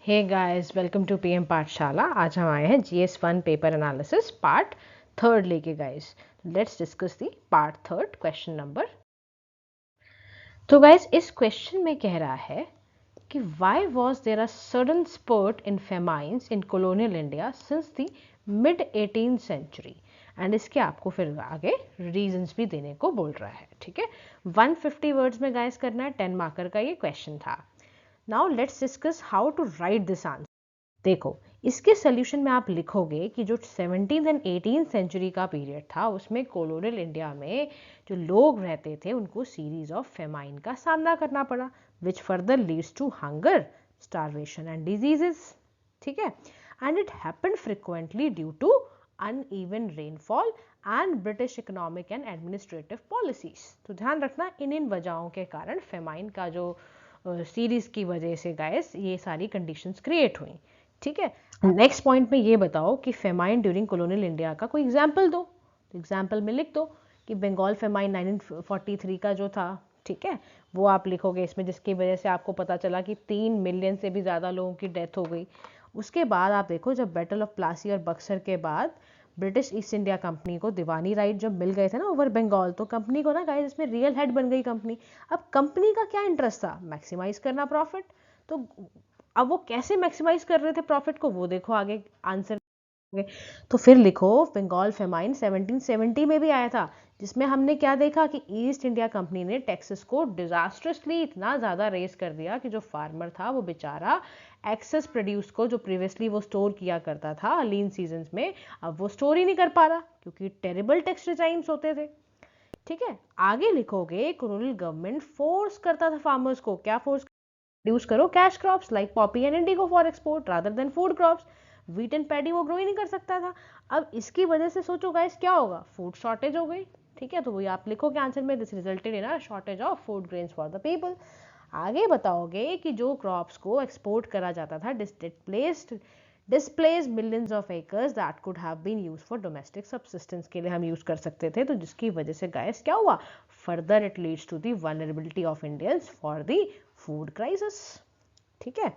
Hey guys, welcome to PM Pathshala. आज हम आए हैं GS1 paper analysis part third लेके guys. Let's discuss the part third question number. तो गाइस इस क्वेश्चन में कह रहा है कि why was there a sudden spurt in famines in colonial India since the mid 18th century. And इसके आपको फिर आगे रीजंस भी देने को बोल रहा है। ठीक है, 150 वर्ड्स में गाइस करना है। 10 मार्कर का ये क्वेश्चन था। Now let's discuss how to write this answer. देखो, इसके सोल्यूशन में आप लिखोगे कि जो 17th एंड 18th सेंचुरी का पीरियड था उसमें कॉलोनियल इंडिया में जो लोग रहते थे उनको सीरीज ऑफ फेमाइन का सामना करना पड़ा, which further leads to hunger, starvation and diseases. ठीक है, and it happened frequently due to uneven rainfall and British economic and administrative policies. तो ध्यान रखना, इन वजहों के कारण फेमाइन का जो सीरीज की वजह से गाइस ये सारी कंडीशंस क्रिएट हुई। ठीक है, नेक्स्ट पॉइंट में ये बताओ कि फेमाइन ड्यूरिंग कॉलोनियल इंडिया का कोई एग्जाम्पल दो। तो एग्जाम्पल में लिख दो कि बंगाल फेमाइन 1943 का जो था, ठीक है, वो आप लिखोगे इसमें, जिसकी वजह से आपको पता चला कि 3 मिलियन से भी ज़्यादा लोगों की डेथ हो गई। उसके बाद आप देखो, जब बैटल ऑफ प्लासी और बक्सर के बाद ब्रिटिश ईस्ट इंडिया कंपनी को दीवानी राइट जब मिल गए थे ना ओवर बंगाल, तो कंपनी को ना गाइस इसमें रियल हेड बन गई कंपनी। अब कंपनी का क्या इंटरेस्ट था? मैक्सिमाइज करना प्रॉफिट। तो अब वो कैसे मैक्सिमाइज कर रहे थे प्रॉफिट को, वो देखो आगे आंसर। तो फिर लिखो, बंगाल फेमाइन 1770 में भी आया था, जिसमें हमने क्या देखा कि ईस्ट इंडिया कंपनी ने टैक्सेस को डिजास्ट्रसली इतना ज़्यादा रेस कर दिया कि जो फार्मर था वो बेचारा एक्सेस प्रोड्यूस को जो प्रीवियसली वो स्टोर किया करता था लीन सीजन्स में, अब वो स्टोर ही नहीं कर पा रहा क्योंकि टेरिबल टैक्स रिजाइम्स होते थे। ठीक है, आगे लिखोगे, कॉलोनियल गवर्नमेंट फोर्स करता था फार्मर्स को, क्या फोर्स? प्रोड्यूस करो cash crops like Poppy and Indigo for export rather than food crops. Wheat and paddy वो ग्रो ही नहीं कर सकता था। अब इसकी वजह से सोचो गाइस क्या होगा? फूड शॉर्टेज हो गई। ठीक है, तो वही आप लिखोगे आंसर में, this resulted in a shortage of food grains for the people. आगे बताओगे कि जो क्रॉप्स को एक्सपोर्ट करा जाता था displace millions of acres that could have been use for domestic subsistence, के लिए हम यूज कर सकते थे। तो जिसकी वजह से गाइस क्या हुआ? Further it leads to the vulnerability of Indians for the food crisis. ठीक है,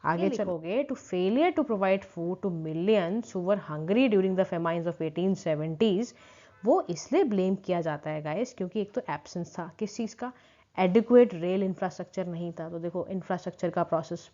आगे चलोगे, to failure to provide food to millions who were hungry during the famines of 1870s, वो इसलिए ब्लेम किया जाता है गाइस क्योंकि एक तो एब्सेंस था किस चीज़ का? एडिक्वेट रेल इंफ्रास्ट्रक्चर नहीं था। तो देखो, इंफ्रास्ट्रक्चर का प्रोसेस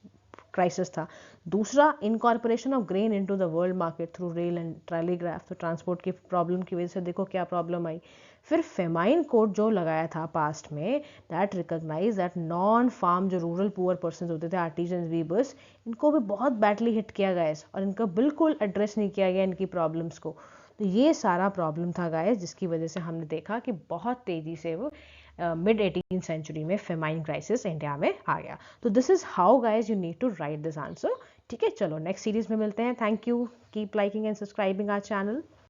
क्राइसिस था। दूसरा, incorporation of grain into the world market through rail and telegraph, तो ट्रांसपोर्ट की प्रॉब्लम की वजह से देखो क्या प्रॉब्लम आई। फिर फेमाइन कोड जो लगाया था पास्ट में, that recognise that non farm जो रूरल पुअर पर्सन होते थे, आर्टिजन वीवर्स, इनको भी बहुत बैडली हिट किया गया और इनका बिल्कुल एड्रेस नहीं किया गया इनकी प्रॉब्लम्स को। तो ये सारा प्रॉब्लम था गाइस, जिसकी वजह से हमने देखा कि बहुत तेजी से वो मिड 18th सेंचुरी में फेमाइन क्राइसिस इंडिया में आ गया। तो this is how guys you need to write this answer. ठीक है, चलो नेक्स्ट सीरीज में मिलते हैं। Thank you, keep liking and subscribing our channel.